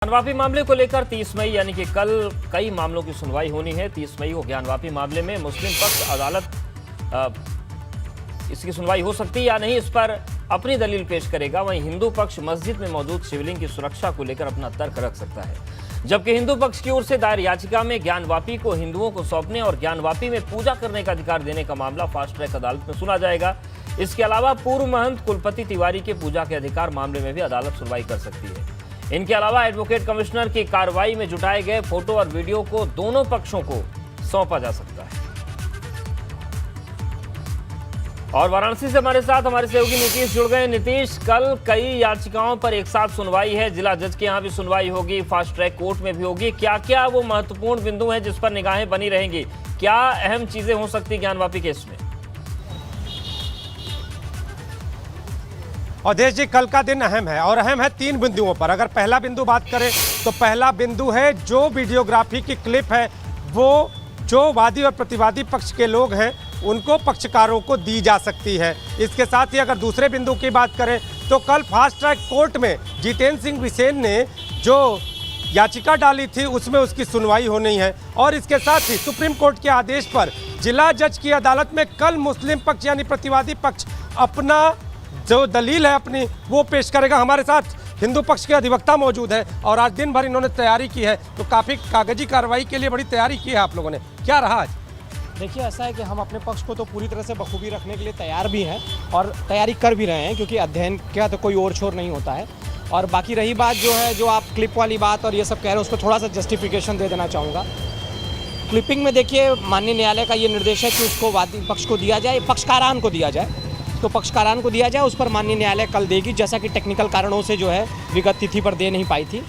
ज्ञानवापी मामले को लेकर 30 मई यानी कि कल कई मामलों की सुनवाई होनी है। 30 मई को ज्ञानवापी मामले में मुस्लिम पक्ष अदालत इसकी सुनवाई हो सकती है या नहीं, इस पर अपनी दलील पेश करेगा। वहीं हिंदू पक्ष मस्जिद में मौजूद शिवलिंग की सुरक्षा को लेकर अपना तर्क रख सकता है, जबकि हिंदू पक्ष की ओर से दायर याचिका में ज्ञानवापी को हिंदुओं को सौंपने और ज्ञानवापी में पूजा करने का अधिकार देने का मामला फास्ट ट्रैक अदालत में सुना जाएगा। इसके अलावा पूर्व महंत कुलपति तिवारी के पूजा के अधिकार मामले में भी अदालत सुनवाई कर सकती है। इनके अलावा एडवोकेट कमिश्नर की कार्रवाई में जुटाए गए फोटो और वीडियो को दोनों पक्षों को सौंपा जा सकता है। और वाराणसी से हमारे साथ हमारे सहयोगी नीतीश जुड़ गए। नीतीश, कल कई याचिकाओं पर एक साथ सुनवाई है, जिला जज के यहाँ भी सुनवाई होगी, फास्ट ट्रैक कोर्ट में भी होगी। क्या क्या वो महत्वपूर्ण बिंदु हैं जिस पर निगाहें बनी रहेंगी? क्या अहम चीजें हो सकती ज्ञानवापी केस में? अवधेश जी, कल का दिन अहम है और अहम है 3 बिंदुओं पर। अगर पहला बिंदु बात करें तो पहला बिंदु है जो वीडियोग्राफी की क्लिप है वो जो वादी और प्रतिवादी पक्ष के लोग हैं उनको पक्षकारों को दी जा सकती है। इसके साथ ही अगर दूसरे बिंदु की बात करें तो कल फास्ट ट्रैक कोर्ट में जितेंद्र सिंह बिसेन ने जो याचिका डाली थी उसमें उसकी सुनवाई होनी है। और इसके साथ ही सुप्रीम कोर्ट के आदेश पर जिला जज की अदालत में कल मुस्लिम पक्ष यानी प्रतिवादी पक्ष अपना जो दलील है अपनी वो पेश करेगा। हमारे साथ हिंदू पक्ष के अधिवक्ता मौजूद है और आज दिन भर इन्होंने तैयारी की है, तो काफ़ी कागजी कार्रवाई के लिए बड़ी तैयारी की है आप लोगों ने, क्या रहा आज? देखिए, ऐसा है कि हम अपने पक्ष को तो पूरी तरह से बखूबी रखने के लिए तैयार भी हैं और तैयारी कर भी रहे हैं, क्योंकि अध्ययन का तो कोई और छोर नहीं होता है। और बाकी रही बात जो है, जो आप क्लिप वाली बात और ये सब कह रहे हैं, उसको थोड़ा सा जस्टिफिकेशन दे देना चाहूँगा। क्लिपिंग में देखिए, माननीय न्यायालय का ये निर्देश है कि उसको वादी पक्ष को दिया जाए, पक्षकारान को दिया जाए, तो पक्षकारान को दिया जाए। उस पर माननीय न्यायालय कल देगी, जैसा कि टेक्निकल कारणों से जो है विगत तिथि पर दे नहीं पाई थी।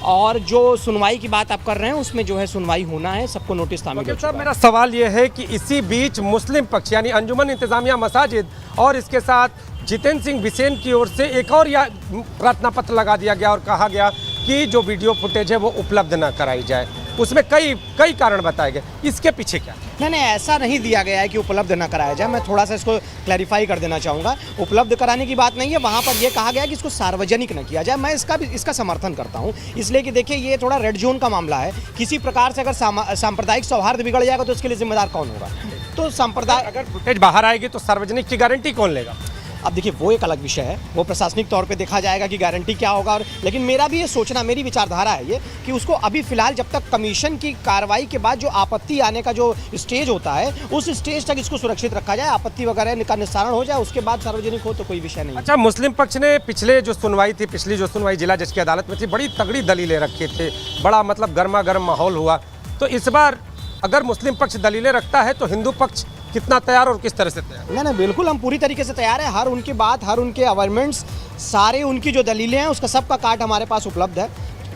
और जो सुनवाई की बात आप कर रहे हैं उसमें जो है सुनवाई होना है, सबको नोटिस तामील हो चुका है। मेरा सवाल ये है कि इसी बीच मुस्लिम पक्ष यानी अंजुमन इंतजामिया मसाजिद और इसके साथ जितेंद्र सिंह बिसेन की ओर से एक और प्रार्थना पत्र लगा दिया गया और कहा गया कि जो वीडियो फुटेज है वो उपलब्ध न कराई जाए। उसमें कई कारण बताए गए, इसके पीछे क्या? नहीं, ऐसा नहीं दिया गया है कि उपलब्ध ना कराया जाए। मैं थोड़ा सा इसको क्लैरिफाई कर देना चाहूँगा। उपलब्ध कराने की बात नहीं है, वहाँ पर यह कहा गया कि इसको सार्वजनिक न किया जाए। मैं इसका समर्थन करता हूँ, इसलिए कि देखिए ये थोड़ा रेड जोन का मामला है। किसी प्रकार से अगर सांप्रदायिक सौहार्द बिगड़ जाएगा तो इसके लिए जिम्मेदार कौन होगा? तो सांप्रदाय अगर फुटेज बाहर आएगी तो सार्वजनिक की गारंटी कौन लेगा? अब देखिए, वो एक अलग विषय है, वो प्रशासनिक तौर पे देखा जाएगा कि गारंटी क्या होगा। और लेकिन मेरा भी ये सोचना, मेरी विचारधारा है ये कि उसको अभी फिलहाल जब तक कमीशन की कार्रवाई के बाद जो आपत्ति आने का जो स्टेज होता है उस स्टेज तक इसको सुरक्षित रखा जाए, आपत्ति वगैरह का निस्तारण हो जाए, उसके बाद सार्वजनिक हो तो कोई विषय नहीं। अच्छा, मुस्लिम पक्ष ने पिछली जो सुनवाई जिला जज की अदालत में थी बड़ी तगड़ी दलीलें रखी थी, बड़ा मतलब गर्मा गर्म माहौल हुआ। तो इस बार अगर मुस्लिम पक्ष दलीलें रखता है तो हिंदू पक्ष कितना तैयार और किस तरह से तैयार? नहीं, बिल्कुल हम पूरी तरीके से तैयार है। हर उनकी बात, हर उनके अवेयरमेंट्स, सारे उनकी जो दलीलें हैं उसका सबका कार्ड हमारे पास उपलब्ध है।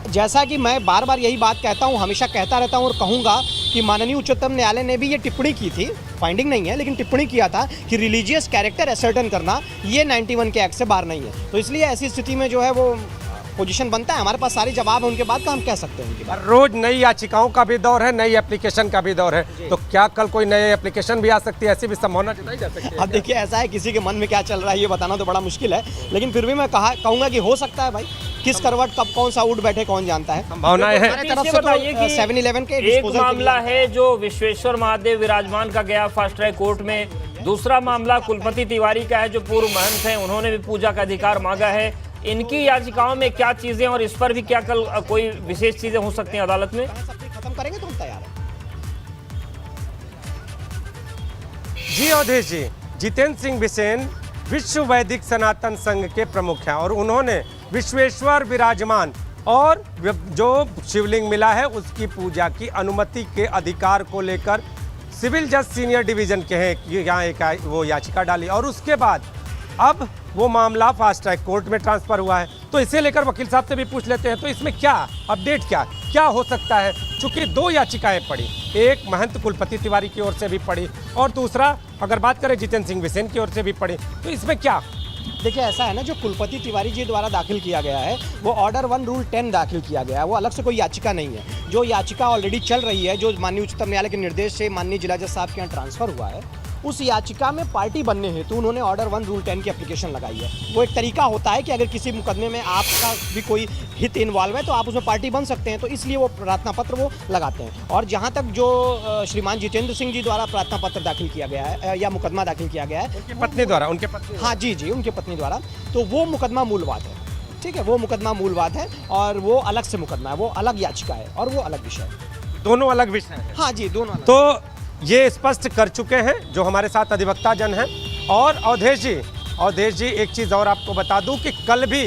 जैसा कि मैं बार बार यही बात कहता हूँ, हमेशा कहता रहता हूँ और कहूँगा कि माननीय उच्चतम न्यायालय ने भी ये टिप्पणी की थी, फाइंडिंग नहीं है लेकिन टिप्पणी किया था कि रिलीजियस कैरेक्टर असर्टन करना ये 91 के एक्ट से बाहर नहीं है। तो इसलिए ऐसी स्थिति में जो है वो पोजीशन बनता है, हमारे पास सारे जवाब है उनके बाद का, हम कह सकते हैं उनके बाद। रोज नई याचिकाओं का भी दौर है, नई एप्लीकेशन का भी दौर है, तो क्या कल कोई नई एप्लीकेशन भी आ सकती है? ऐसी भी संभावना जताई जा सकती है? अब देखिए, ऐसा है, किसी के मन में क्या चल रहा है ये बताना तो बड़ा मुश्किल है, लेकिन फिर भी मैं कहूँगा कि हो सकता है भाई। किस करवट कब कौन सा उठ बैठे कौन जानता है। संभावनाएं हैं। बताइए कि 7-11 के एक मामला है जो विश्वेश्वर महादेव विराजमान का गया फास्ट ट्रैक कोर्ट में, दूसरा मामला कुलपति तिवारी का है जो पूर्व महंत हैं, उन्होंने भी पूजा का अधिकार मांगा है। इनकी याचिकाओं में क्या चीजें और इस पर भी क्या कल कोई विशेष चीजें हो सकती हैं अदालत में? खत्म करेंगे तो हम तैयार हैं। जी अवधेश जी, जितेंद्र सिंह बिसेन विश्व वैदिक सनातन संघ के प्रमुख हैं और उन्होंने विश्वेश्वर विराजमान और जो शिवलिंग मिला है उसकी पूजा की अनुमति के अधिकार को लेकर सिविल जज सीनियर डिवीजन के हैं यहाँ एक वो याचिका डाली और उसके बाद अब वो मामला फास्ट ट्रैक कोर्ट में ट्रांसफर हुआ है। तो इसे लेकर वकील साहब से भी पूछ लेते हैं, तो इसमें क्या अपडेट क्या हो सकता है? चूंकि 2 याचिकाएं पड़ी, एक महंत कुलपति तिवारी की ओर से भी पड़ी और दूसरा अगर बात करें जितेंद्र सिंह बिसेन की ओर से भी पड़ी, तो इसमें क्या? देखिए, ऐसा है ना, जो कुलपति तिवारी जी द्वारा दाखिल किया गया है वो ऑर्डर 1 रूल 10 दाखिल किया गया है, वो अलग से कोई याचिका नहीं है। जो याचिका ऑलरेडी चल रही है, जो माननीय उच्चतम न्यायालय के निर्देश से माननीय जिला जज साहब के यहाँ ट्रांसफर हुआ है, उस याचिका में पार्टी बनने हेतु उन्होंने ऑर्डर 1 रूल 10 की एप्लीकेशन लगाई है। वो एक तरीका होता है कि अगर किसी मुकदमे में आपका भी कोई हित इन्वॉल्व है तो आप उसमें पार्टी बन सकते हैं, तो इसलिए वो प्रार्थना पत्र वो लगाते हैं। और जहाँ तक जो श्रीमान जितेंद्र सिंह जी द्वारा प्रार्थना पत्र दाखिल किया गया है या मुकदमा दाखिल किया गया है उनकी पत्नी द्वारा, उनके पत्नी, हाँ जी, उनके पत्नी द्वारा, तो वो मुकदमा मूलवाद है। ठीक है, वो मुकदमा मूलवाद है और वो अलग से मुकदमा है, वो अलग याचिका है और वो अलग विषय है। दोनों अलग विषय हैं। हाँ जी, दोनों अलग। तो ये स्पष्ट कर चुके हैं जो हमारे साथ अधिवक्ता जन हैं। और अवधेश जी एक चीज़ और आपको बता दूं कि कल भी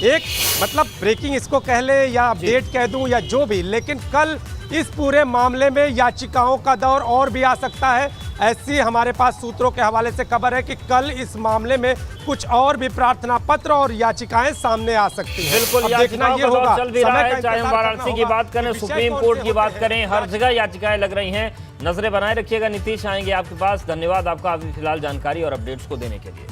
एक मतलब ब्रेकिंग इसको कह ले या अपडेट कह दूं या जो भी, लेकिन कल इस पूरे मामले में याचिकाओं का दौर और भी आ सकता है। ऐसी हमारे पास सूत्रों के हवाले से खबर है कि कल इस मामले में कुछ और भी प्रार्थना पत्र और याचिकाएं सामने आ सकती हैं। बिल्कुल, अब याचिकाओं का दौर चल भी रहा है, चाहे हम वाराणसी की बात करें, विषय सुप्रीम कौन कोर्ट से की बात होते करें, हैं? हर जगह याचिकाएं लग रही हैं। नजरें बनाए रखिएगा, नीतीश आएंगे आपके पास। धन्यवाद आपका अभी फिलहाल जानकारी और अपडेट्स को देने के लिए।